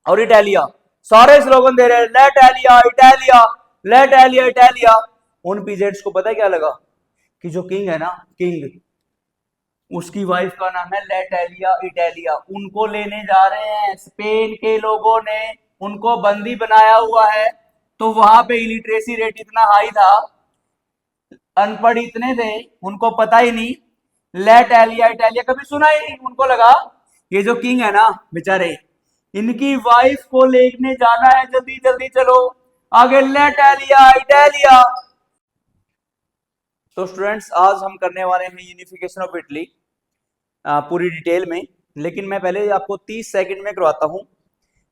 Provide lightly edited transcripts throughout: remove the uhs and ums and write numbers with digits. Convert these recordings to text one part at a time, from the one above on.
और इटालिया, सारे स्लोगन दे रहे हैं लेट एलिया इटालिया, लेट एलिया इटालिया। उन पीजेंट्स को पता है क्या लगा कि जो किंग है ना, किंग, उसकी वाइफ का नाम है लेटेलिया इटालिया, उनको लेने जा रहे हैं, स्पेन के लोगों ने उनको बंदी बनाया हुआ है। तो वहां पे इलिटरेसी रेट इतना हाई था, अनपढ़ इतने थे, उनको पता ही नहीं, लेटेलिया इटालिया कभी सुना ही नहीं। उनको लगा ये जो किंग है ना बेचारे, इनकी वाइफ को लेने जाना है, जल्दी जल्दी चलो आगे, लेटेलिया इटालिया। तो स्टूडेंट्स आज हम करने वाले हैं यूनिफिकेशन ऑफ इटली पूरी डिटेल में। लेकिन मैं पहले आपको 30 सेकंड में करवाता हूं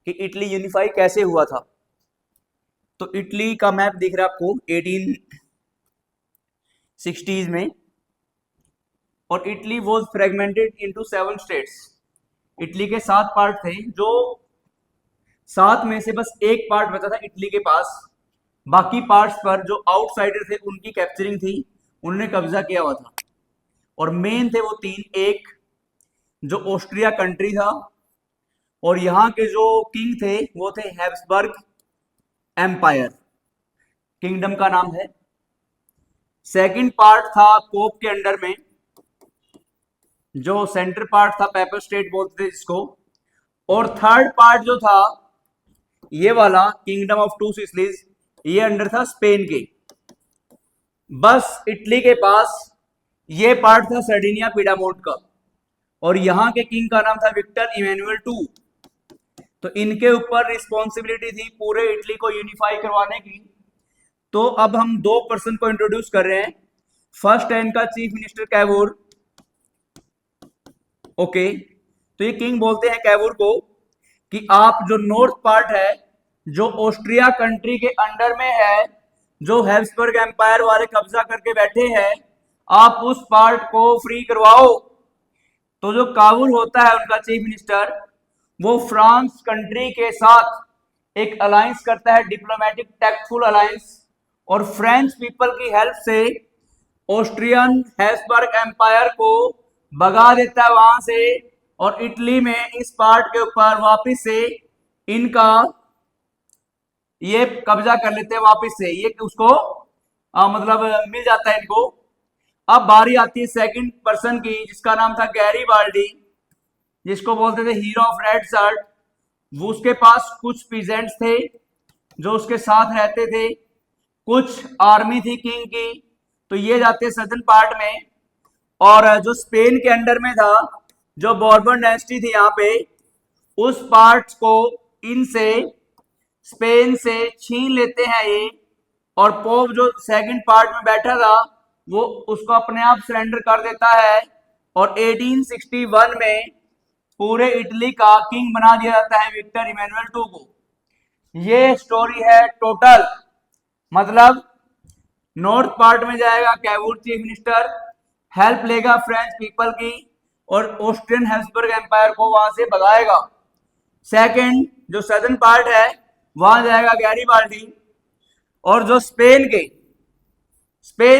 कि इटली यूनिफाई कैसे हुआ था। तो इटली का मैप दिख रहा है आपको 1860s में, और Italy was fragmented into 7 states. Italy के 7 पार्ट थे, जो 7 में से बस एक पार्ट बचा था इटली के पास। बाकी पार्ट्स पर जो आउटसाइडर थे उनकी कैप्चरिंग थी, उन्होंने कब्जा किया हुआ था। और मेन थे वो 3, एक जो ऑस्ट्रिया कंट्री था, और यहाँ के जो किंग थे वो थे हैब्सबर्ग एम्पायर, किंगडम का नाम है। सेकंड पार्ट था पोप के अंडर में, जो सेंटर पार्ट था पेपर स्टेट बोलते थे जिसको। और थर्ड पार्ट जो था ये वाला किंगडम ऑफ टू सिसिलीज, ये अंडर था स्पेन के। बस इटली के पास ये पार्ट था सर्डिनिया पिडामोंट का, और यहां के किंग का नाम था विक्टर इमैनुअल टू। तो इनके ऊपर रिस्पॉन्सिबिलिटी थी पूरे इटली को यूनिफाई करवाने की। तो अब हम 2 पर्सन को इंट्रोड्यूस कर रहे हैं। फर्स्ट है इनका चीफ मिनिस्टर कैवूर। ओके, तो ये किंग बोलते हैं कैवूर को कि आप जो नॉर्थ पार्ट है, जो ऑस्ट्रिया कंट्री के अंडर में है, जो हैब्सबर्ग एम्पायर वाले कब्जा करके बैठे हैं, आप उस पार्ट को फ्री करवाओ। तो जो काबुल होता है उनका चीफ मिनिस्टर, वो फ्रांस कंट्री के साथ एक अलायंस करता है, डिप्लोमेटिक टैक्टफुल अलायंस, और फ्रेंच पीपल की हेल्प से ऑस्ट्रियन हैब्सबर्ग एम्पायर को भगा देता है वहां से, और इटली में इस पार्ट के ऊपर वापस से इनका ये कब्जा कर लेते हैं वापस से, ये उसको मतलब मिल जाता है इनको। अब बारी आती है सेकंड पर्सन की, जिसका नाम था गैरीबाल्डी, जिसको बोलते थे हीरो ऑफ रेड शर्ट। वो उसके पास कुछ पीजेंट्स थे जो उसके साथ रहते थे, कुछ आर्मी थी किंग की। तो ये जाते सदर्न पार्ट में, और जो स्पेन के अंडर में था, जो बॉर्बन डायनेस्टी थी यहाँ पे, उस पार्ट को इनसे स्पेन से छीन लेते हैं ये। और पोप जो सेकंड पार्ट में बैठा था वो उसको अपने आप सरेंडर कर देता है, और 1861 में पूरे इटली का किंग बना दिया जाता है विक्टर इमैनुअल टू को। ये स्टोरी है टोटल। मतलब नॉर्थ पार्ट में जाएगा कैवूर चीफ मिनिस्टर, हेल्प लेगा फ्रेंच पीपल की, और ऑस्ट्रियन हैब्सबर्ग एम्पायर को वहां से भगाएगा। सेकंड जो सदर्न पार्ट है वहां जाएगा गैरीबाल्डी, और जो स्पेन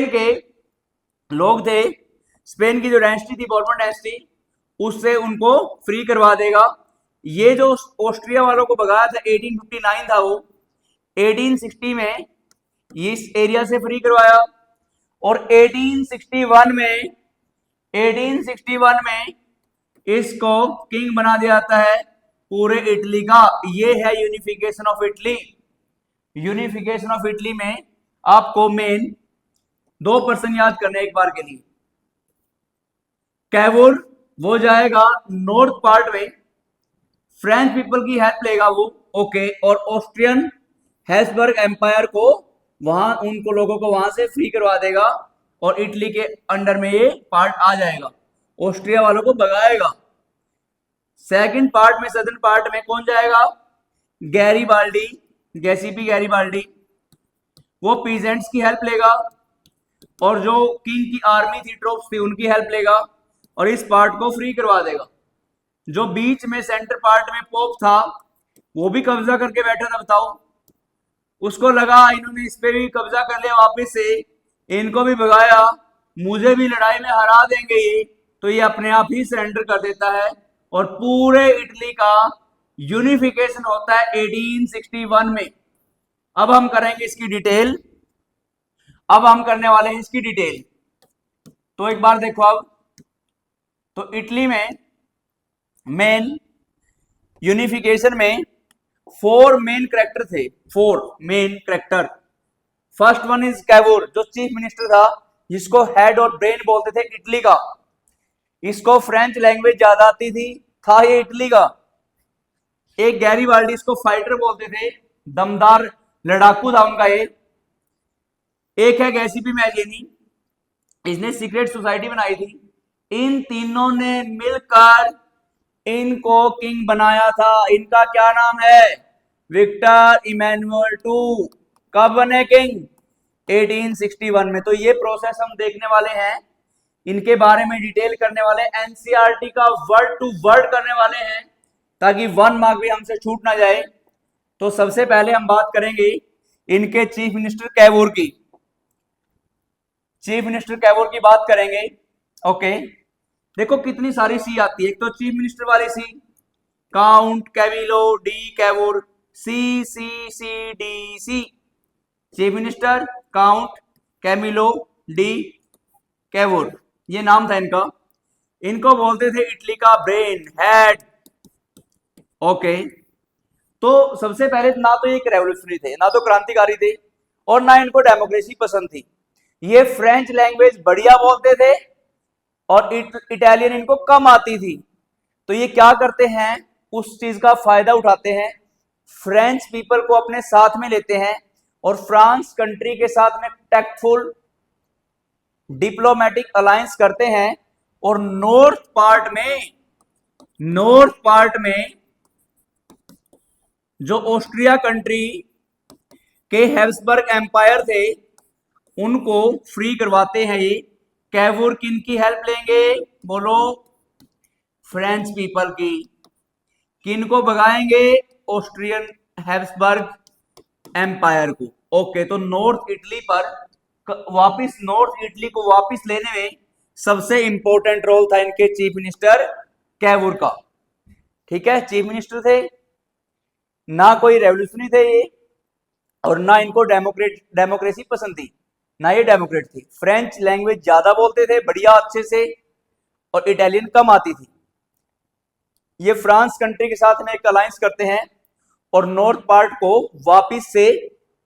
के लोग थे, स्पेन की जो डायनेस्टी थी बॉर्बन डायनेस्टी, उससे उनको फ्री करवा देगा। ये जो ऑस्ट्रिया वालों को भगाया था 1859 था, वो 1860 में इस एरिया से फ्री करवाया, और 1861 में इसको किंग बना दिया जाता है पूरे इटली का। ये है unification of Italy. Unification of Italy में आपको मेन 2 पर्सन याद करने एक बार के लिए। कैवूर वो जाएगा नॉर्थ पार्ट में, फ्रेंच पीपल की हेल्प लेगा वो, ओके, और ऑस्ट्रियन हैब्सबर्ग एम्पायर को वहां उनको लोगों को वहां से फ्री करवा देगा, और इटली के अंडर में ये पार्ट आ जाएगा, ऑस्ट्रिया वालों को भगाएगा। सेकंड पार्ट में सदर्न पार्ट में कौन जाएगा? गैरीबाल्डी, जैसीपी गैरीबाल्डी, वो पीजेंट्स की हेल्प लेगा, और जो किंग की आर्मी थी, ट्रूप्स थी, उनकी हेल्प लेगा, और इस पार्ट को फ्री करवा देगा। जो बीच में सेंटर पार्ट में पोप था वो भी कब्जा करके बैठा था, बताओ, उसको लगा इन्होंने इस पे भी कब्जा कर लिया वापस से, इनको भी भगाया, मुझे भी लड़ाई में हरा देंगे ये, तो ये अपने आप ही सरेंडर कर देता है, और पूरे इटली का यूनिफिकेशन होता है 1861 में। अब हम करेंगे इसकी डिटेल, अब हम करने वाले हैं इसकी डिटेल। तो एक बार देखो अब, तो इटली में मेन यूनिफिकेशन में 4 मेन कैरेक्टर थे, 4 main character. First one is Cavour, जो चीफ मिनिस्टर था, जिसको हेड और ब्रेन बोलते थे इटली का। इसको फ्रेंच लैंग्वेज ज्यादा आती थी, था ये इटली का। एक गैरीबाल्डी, इसको फाइटर बोलते थे, दमदार लड़ाकू था उनका ये। एक है गैसीपी मैजेनी, इसने सीक्रेट सोसाइटी बनाई थी। इन तीनों ने मिलकर इनको किंग बनाया था। इनका क्या नाम है? Victor Emmanuel two. कब बने किंग? 1861 में। तो ये प्रोसेस हम देखने वाले हैं, इनके बारे में डिटेल करने वाले, एनसीईआरटी का वर्ड टू वर्ड करने वाले हैं, ताकि 1 मार्क भी हमसे छूट ना जाए। तो सबसे पहले हम बात करेंगे इनके चीफ मिनिस्टर कैवूर की। चीफ मिनिस्टर कैवूर की बात करेंगे। ओके, देखो कितनी सारी सी आती है। एक तो चीफ मिनिस्टर वाली सी, count Camillo di Cavour, C C C D C. Chief minister count Camillo di Cavour, ये नाम था इनका। इनको बोलते थे इटली का ब्रेन, हेड। ओके, तो सबसे पहले ना तो ये एक रेवोल्यूशनरी थे, ना तो क्रांतिकारी थे, और ना इनको डेमोक्रेसी पसंद थी। ये फ्रेंच लैंग्वेज बढ़िया बोलते थे और इटालियन इनको कम आती थी। तो ये क्या करते हैं, उस चीज का फायदा उठाते हैं, फ्रेंच पीपल को अपने साथ में लेते हैं और फ्रांस कंट्री के साथ में टैक्टफुल डिप्लोमेटिक अलायंस करते हैं। और नॉर्थ पार्ट में जो ऑस्ट्रिया कंट्री के हैब्सबर्ग एम्पायर थे, उनको फ्री करवाते हैं ये। कैवूर किन की हेल्प लेंगे? बोलो, फ्रेंच पीपल की। किन को भगाएंगे? ऑस्ट्रियन हैब्सबर्ग एम्पायर को। ओके, तो नॉर्थ इटली को वापस लेने में सबसे इंपॉर्टेंट रोल था इनके चीफ मिनिस्टर कैवूर का। ठीक है, चीफ मिनिस्टर थे, ना कोई रेवोल्यूशनरी थे ये, और ना इनको डेमोक्रेसी पसंद थी, ना ये डेमोक्रेट थी। फ्रेंच लैंग्वेज ज्यादा बोलते थे बढ़िया अच्छे से, और इटालियन कम आती थी। ये फ्रांस कंट्री के साथ में एक अलायंस करते हैं और नॉर्थ पार्ट को वापिस से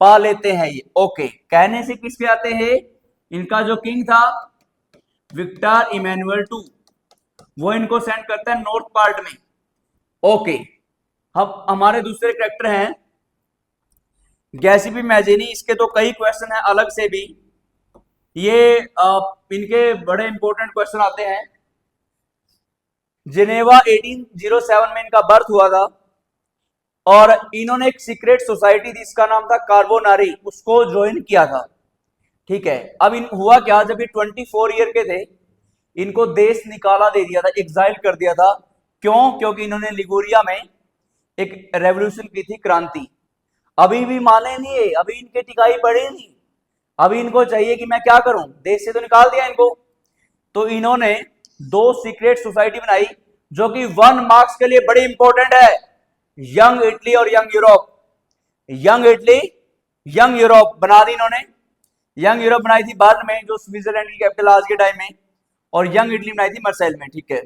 पा लेते हैं ये। ओके, कहने से किस पे आते हैं? इनका जो किंग था विक्टर इमैनुअल टू, वो इनको सेंड करता है नॉर्थ पार्ट में। ओके, अब हमारे दूसरे कैरेक्टर हैं गैसीपी मैजेनी। इसके तो कई क्वेश्चन हैं अलग से भी, ये इनके बड़े इंपॉर्टेंट क्वेश्चन आते हैं। जिनेवा 1807 में इनका बर्थ हुआ था, और इन्होंने एक सीक्रेट सोसाइटी थी, इसका नाम था कार्बोनारी, उसको ज्वाइन किया था। ठीक है, अब इन हुआ क्या, जब ये 24 ईयर के थे, इनको देश निकाला दे दिया था, एग्जाइल कर दिया था। क्यों? क्योंकि इन्होंने लिगुरिया में एक रेवोल्यूशन की थी, क्रांति। अभी भी माने नहीं है, अभी इनके टिकाई पड़ी नहीं। अभी इनको चाहिए कि मैं क्या करूं, देश से तो निकाल दिया इनको। तो इन्होंने 2 सीक्रेट सोसाइटी बनाई, जो कि 1 मार्क्स के लिए बड़ी इंपॉर्टेंट है, यंग इटली और young Europe. Young Italy, young Europe बना दी इन्होंने। यंग यूरोप बनाई थी बर्न में, जो स्विट्जरलैंड की कैपिटल आज के टाइम में, और यंग इटली बनाई थी मार्सेल में। ठीक है,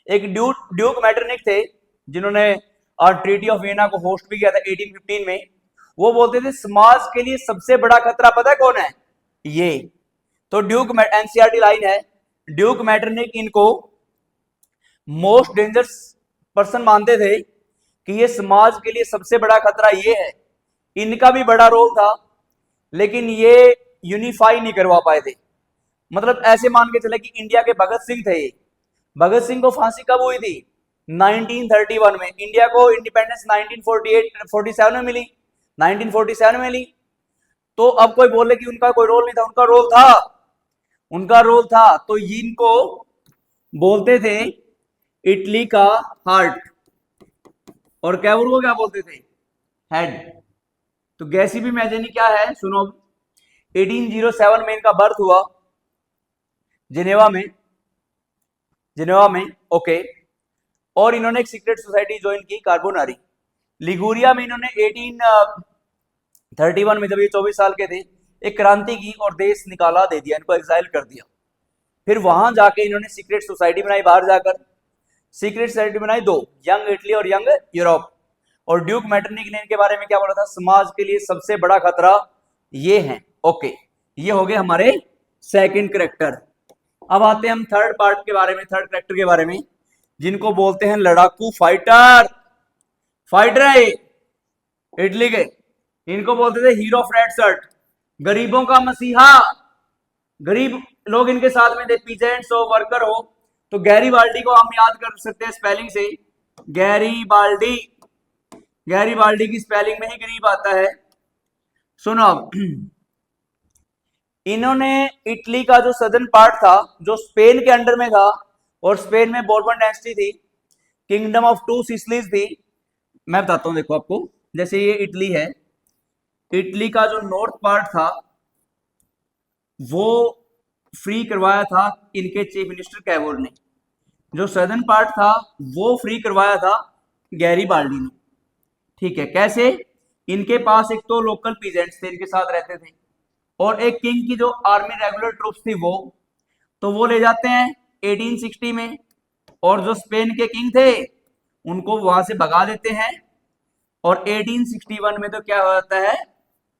एक ड्यूक मैटरनिक थे, जिन्होंने ट्रीटी ऑफ वियना को होस्ट भी किया था 1815 में। वो बोलते थे समाज के लिए सबसे बड़ा खतरा पता है कौन है? ये। तो ड्यूक, एनसीईआरटी लाइन है, ड्यूक मैटरनिक इनको मोस्ट डेंजरस पर्सन मानते थे, कि ये समाज के लिए सबसे बड़ा खतरा ये है। इनका भी बड़ा रोल था, लेकिन ये यूनिफाई नहीं करवा पाए थे। मतलब ऐसे मान के चले कि इंडिया के भगत सिंह थे ये। भगत सिंह को फांसी कब हुई थी? 1931 में। इंडिया को इंडिपेंडेंस 1947 में मिली, 1947 में मिली। तो अब कोई बोले कि उनका कोई रोल नहीं था, उनका रोल था, उनका रोल था। तो इनको बोलते थे इटली का हार्ट, और कैवूर को क्या बोलते थे? हेड। तो गैसीपी मैजेनी क्या है, सुनो। 1807 में इनका बर्थ हुआ जिनेवा में। ओके, और इन्होंने एक सीक्रेट सोसाइटी ज्वाइन की, कार्बोनारी। लिगुरिया में इन्होंने 1831 में, जब ये 24 साल के थे, एक क्रांति की और देश निकाला दे दिया, इनको एक्साइल कर दिया। फिर वहां जाके इन्होंने सीक्रेट सोसाइटी बनाई, बाहर जाकर सीक्रेट सोसाइटी बनाई दो, यंग इटली और यंग यूरोप। और ड्यूक मैटरनिक ने इनके बारे में क्या बोला था, समाज के लिए सबसे बड़ा खतरा ये है। ओके, ये हो गए हमारे सेकंड करेक्टर। अब आते हैं हम थर्ड पार्ट के बारे में, थर्ड करेक्टर के बारे में, जिनको बोलते हैं लड़ाकू फाइटर। फाइटर है इटली के, इनको बोलते थे हीरो ऑफ रेड शर्ट, गरीबों का मसीहा। गरीब लोग इनके साथ में थे, पीजेंट्स हो, वर्कर हो। तो गैरीबाल्डी को हम याद कर सकते हैं स्पेलिंग से, गैरीबाल्डी। गैरीबाल्डी की स्पेलिंग में ही गरीब आता है। सुनो अब, इन्होंने इटली का जो सदर्न पार्ट था, जो स्पेन के अंडर में था, और स्पेन में बोर्बन डायनेस्टी थी, किंगडम ऑफ टू सिसिलीज थी। मैं बताता हूं, देखो आपको, जैसे ये इटली है, इटली का जो नॉर्थ पार्ट था वो फ्री करवाया था इनके चीफ मिनिस्टर कैवोर ने। जो सदर्न पार्ट था वो फ्री करवाया था गैरीबाल्डी ने। ठीक है, कैसे? इनके पास एक तो लोकल पीजेंट्स थे, इनके साथ रहते थे, और एक किंग की जो आर्मी रेगुलर ट्रूप्स थी वो ले जाते हैं 1860 में, और जो स्पेन के किंग थे उनको वहां से भगा देते हैं। और 1861 में तो क्या हो जाता है,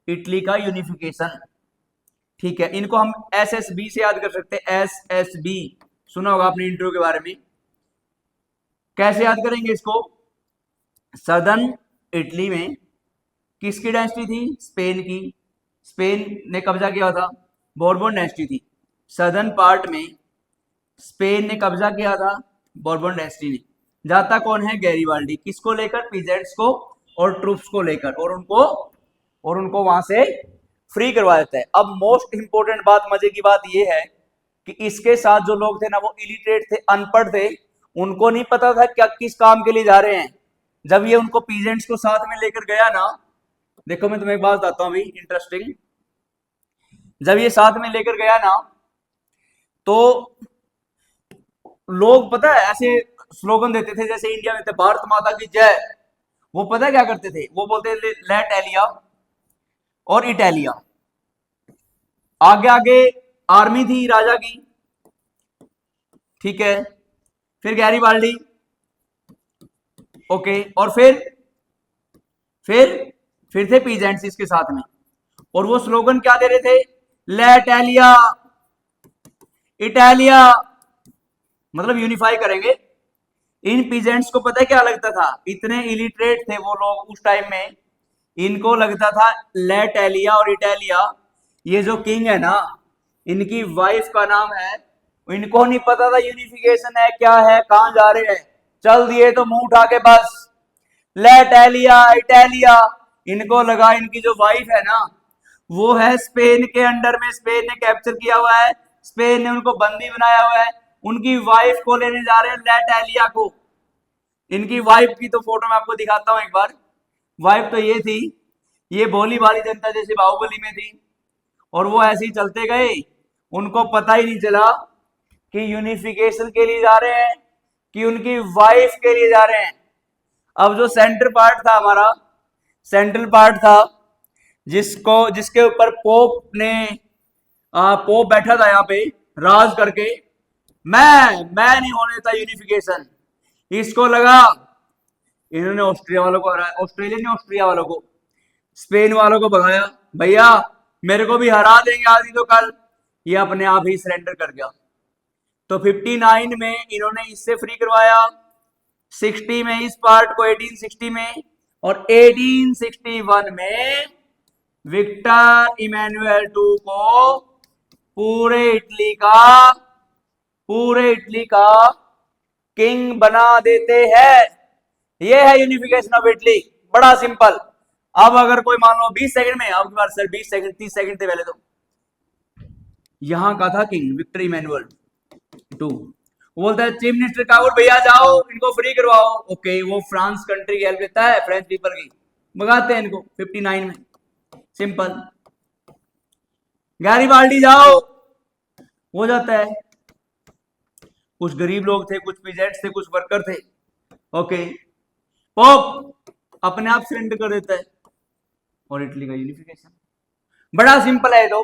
इटली का यूनिफिकेशन। ठीक है, इनको हम SSB से याद कर सकते हैं, SSB सुना होगा आपने इंट्रो के बारे में। कैसे याद करेंगे इसको? सदर्न इटली में किसकी डायनेस्टी थी? स्पेन की। स्पेन ने कब्जा किया था, बोर्बन डायनेस्टी थी। सदर्न पार्ट में स्पेन ने कब्जा किया था, बोर्बन डायनेस्टी ने। जाता कौन है? गैरीबाल्डी। किसको लेकर? पीजेंट्स को और ट्रूप्स को लेकर, और उनको वहां से फ्री करवा देता है। अब मोस्ट इंपोर्टेंट बात, मजे की बात यह है कि इसके साथ जो लोग थे ना, वो इलिटरेट थे, अनपढ़ थे, उनको नहीं पता था क्या किस काम के लिए जा रहे हैं। जब ये उनको पीजेंट्स को साथ में लेकर गया ना, देखो मैं तुम्हें एक बात बताता हूं अभी इंटरेस्टिंग। जब ये साथ में लेकर गया ना, तो लोग पता है ऐसे स्लोगन देते थे, जैसे इंडिया में थे भारत माता की जय। वो पता क्या करते थे? वो बोलते थे लेट एलिया और इटालिया। आगे आगे आर्मी थी राजा की, ठीक है, फिर गैरीबाल्डी, ओके, और फिर थे पीजेंट्स इसके साथ में। और वो स्लोगन क्या दे रहे थे? लेट एलिया इटालिया, मतलब यूनिफाई करेंगे। इन पीजेंट्स को पता है क्या लगता था? इतने इलिटरेट थे वो लोग उस टाइम में, इनको लगता था लेट एलिया और इटालिया, ये जो किंग है ना, इनकी वाइफ का नाम है। इनको नहीं पता था यूनिफिकेशन है क्या है, कहां जा रहे हैं, चल दिए तो मुंह उठा के बस लेट एलिया इटालिया। इनको लगा इनकी जो वाइफ है ना, वो है स्पेन के अंडर में, स्पेन ने कैप्चर किया हुआ है, स्पेन ने उनको बंदी बनाया हुआ है, उनकी वाइफ को लेने जा रहे हैं, लेट एलिया को। इनकी वाइफ की तो फोटो मैं आपको दिखाता हूं एक बार। वाइफ तो ये थी, ये भोली भाली जनता जैसे बाहुबली में थी, और वो ऐसे ही चलते गए, उनको पता ही नहीं चला कि यूनिफिकेशन के लिए जा रहे हैं कि उनकी वाइफ के लिए जा रहे हैं। अब जो सेंटर पार्ट था हमारा, सेंट्रल पार्ट था, जिसके ऊपर पोप ने पोप बैठा था यहाँ पे राज करके, मैं नहीं होने था यूनिफिकेशन। इसको लगा इन्होंने ऑस्ट्रिया वालों को हराया, ऑस्ट्रेलिया ने ऑस्ट्रिया वालों को, स्पेन वालों को भगाया, भैया मेरे को भी हरा देंगे आज ही तो कल। ये अपने आप ही सरेंडर कर गया। तो 59 में इन्होंने इससे फ्री करवाया, 60 में इस पार्ट को, 1860 में, और 1861 में विक्टर इमैनुअल टू को पूरे इटली का किंग बना देते हैं। ये है यूनिफिकेशन ऑफ इटली, बड़ा सिंपल। अब अगर कोई मान लो 20 सेकंड में, आपके पास सर 20 सेकंड 30 सेकंड थे पहले तो, यहां का था किंग विक्टर इमैनुअल टू। वो बोलता है चीफ मिनिस्टर काबुल, भैया जाओ इनको फ्री करवाओ। ओके, वो फ्रांस कंट्री की हेल्प लेता है, फ्रेंच पीपल की, भगाते हैं इनको 59 में, सिंपल। गैरीबाल्डी जाओ, हो जाता है। कुछ गरीब लोग थे, कुछ पीजेंट्स थे, कुछ वर्कर थे, ओके, पोप अपने आप सरेंडर कर देता है और इटली का यूनिफिकेशन। बड़ा सिंपल है तो